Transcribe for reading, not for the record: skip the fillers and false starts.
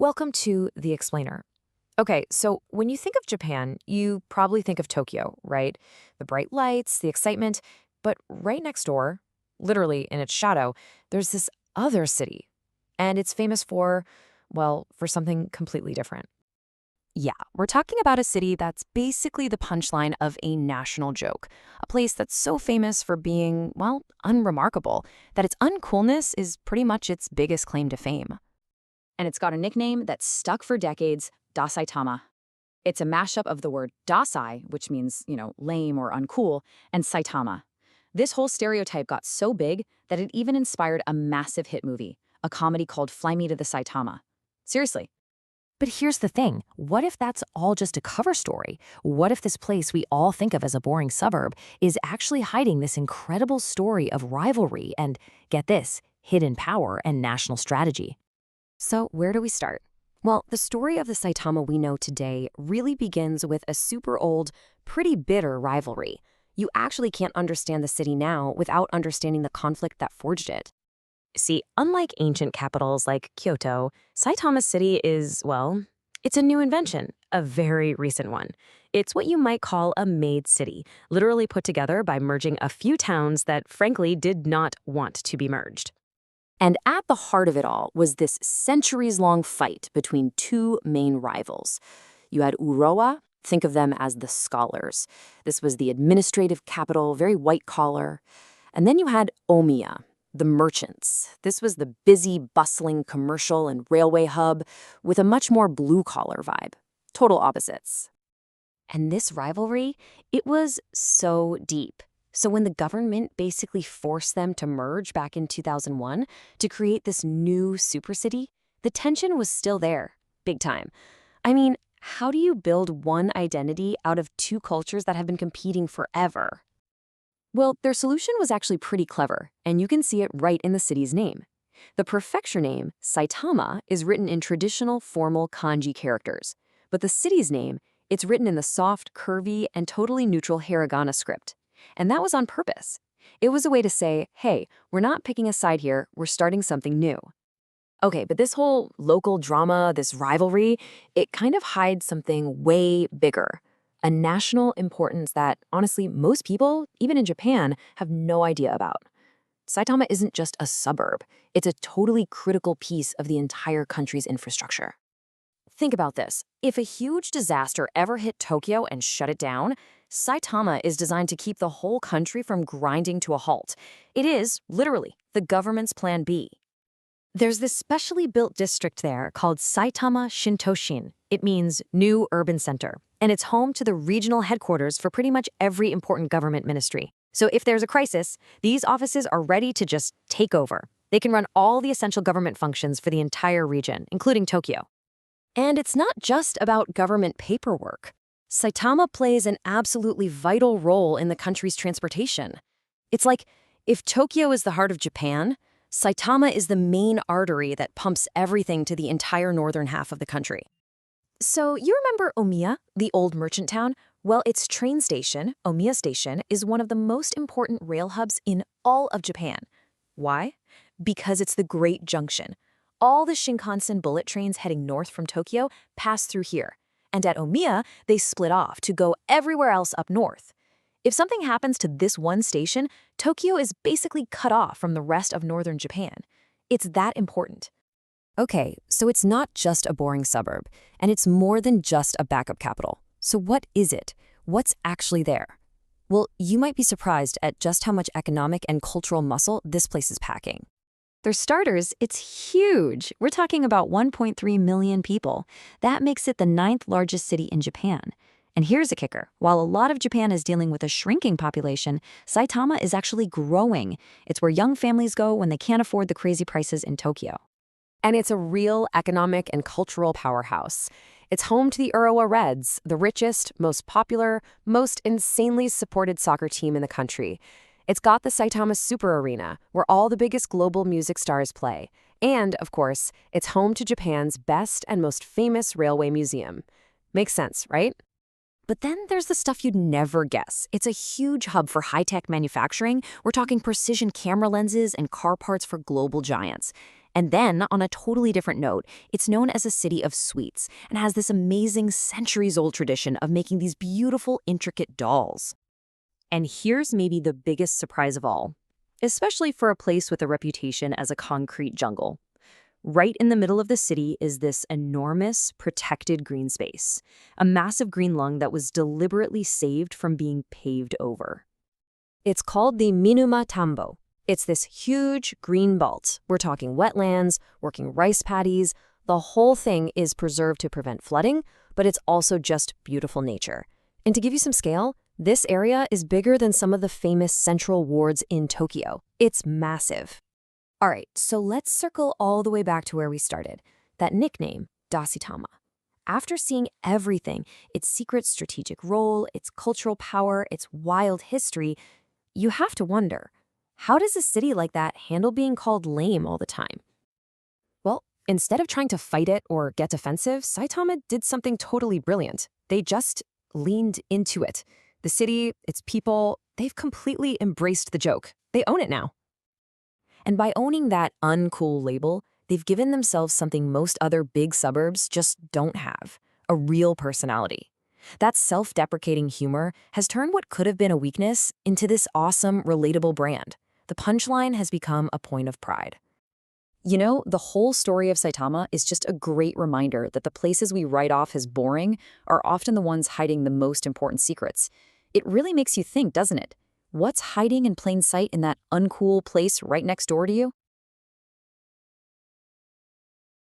Welcome to The Explainer. Okay, so when you think of Japan, you probably think of Tokyo, right? The bright lights, the excitement. But right next door, literally in its shadow, there's this other city. And it's famous for, well, for something completely different. Yeah, we're talking about a city that's basically the punchline of a national joke. A place that's so famous for being, well, unremarkable, that its uncoolness is pretty much its biggest claim to fame. And it's got a nickname that's stuck for decades, Saitama. It's a mashup of the word Dasai, which means, lame or uncool, and Saitama. This whole stereotype got so big that it even inspired a massive hit movie, a comedy called Fly Me to the Saitama. Seriously. But here's the thing. What if that's all just a cover story? What if this place we all think of as a boring suburb is actually hiding this incredible story of rivalry and, get this, hidden power and national strategy? So where do we start? Well, the story of the Saitama we know today really begins with a super old, pretty bitter rivalry. You actually can't understand the city now without understanding the conflict that forged it. See, unlike ancient capitals like Kyoto, Saitama City is, well, it's a new invention, a very recent one. It's what you might call a made city, literally put together by merging a few towns that, frankly, did not want to be merged. And at the heart of it all was this centuries-long fight between two main rivals. You had Uroa, think of them as the scholars. This was the administrative capital, very white-collar. And then you had Omiya, the merchants. This was the busy, bustling commercial and railway hub with a much more blue-collar vibe. Total opposites. And this rivalry, it was so deep. So when the government basically forced them to merge back in 2001 to create this new super city, the tension was still there, big time. I mean, how do you build one identity out of two cultures that have been competing forever? Well, their solution was actually pretty clever, and you can see it right in the city's name. The prefecture name, Saitama, is written in traditional formal kanji characters, but the city's name, it's written in the soft, curvy, and totally neutral hiragana script. And that was on purpose. It was a way to say, hey, we're not picking a side here, we're starting something new. Okay, but this whole local drama, this rivalry, it kind of hides something way bigger. A national importance that, honestly, most people, even in Japan, have no idea about. Saitama isn't just a suburb. It's a totally critical piece of the entire country's infrastructure. Think about this. If a huge disaster ever hit Tokyo and shut it down, Saitama is designed to keep the whole country from grinding to a halt. It is, literally, the government's plan B. There's this specially built district there called Saitama Shintoshin. It means New Urban Center, and it's home to the regional headquarters for pretty much every important government ministry. So if there's a crisis, these offices are ready to just take over. They can run all the essential government functions for the entire region, including Tokyo. And it's not just about government paperwork. Saitama plays an absolutely vital role in the country's transportation. It's like, if Tokyo is the heart of Japan, Saitama is the main artery that pumps everything to the entire northern half of the country. So you remember Omiya, the old merchant town? Well, its train station, Omiya Station, is one of the most important rail hubs in all of Japan. Why? Because it's the Great Junction. All the Shinkansen bullet trains heading north from Tokyo pass through here. And at Omiya, they split off to go everywhere else up north. If something happens to this one station, Tokyo is basically cut off from the rest of northern Japan. It's that important. Okay, so it's not just a boring suburb, and it's more than just a backup capital. So what is it? What's actually there? Well, you might be surprised at just how much economic and cultural muscle this place is packing. For starters, it's huge. We're talking about 1.3 million people. That makes it the 9th largest city in Japan. And here's a kicker. While a lot of Japan is dealing with a shrinking population, Saitama is actually growing. It's where young families go when they can't afford the crazy prices in Tokyo. And it's a real economic and cultural powerhouse. It's home to the Urawa Reds, the richest, most popular, most insanely supported soccer team in the country. It's got the Saitama Super Arena, where all the biggest global music stars play. And, of course, it's home to Japan's best and most famous railway museum. Makes sense, right? But then there's the stuff you'd never guess. It's a huge hub for high-tech manufacturing. We're talking precision camera lenses and car parts for global giants. And then, on a totally different note, it's known as a city of sweets and has this amazing centuries-old tradition of making these beautiful, intricate dolls. And here's maybe the biggest surprise of all, especially for a place with a reputation as a concrete jungle. Right in the middle of the city is this enormous, protected green space, a massive green lung that was deliberately saved from being paved over. It's called the Minuma Tambo. It's this huge green belt. We're talking wetlands, working rice paddies. The whole thing is preserved to prevent flooding, but it's also just beautiful nature. And to give you some scale, this area is bigger than some of the famous central wards in Tokyo. It's massive. All right, so let's circle all the way back to where we started, that nickname, Saitama. After seeing everything, its secret strategic role, its cultural power, its wild history, you have to wonder, how does a city like that handle being called lame all the time? Well, instead of trying to fight it or get defensive, Saitama did something totally brilliant. They just leaned into it. The city, its people, they've completely embraced the joke. They own it now. And by owning that uncool label, they've given themselves something most other big suburbs just don't have, a real personality. That self-deprecating humor has turned what could have been a weakness into this awesome, relatable brand. The punchline has become a point of pride. You know, the whole story of Saitama is just a great reminder that the places we write off as boring are often the ones hiding the most important secrets. It really makes you think, doesn't it? What's hiding in plain sight in that uncool place right next door to you?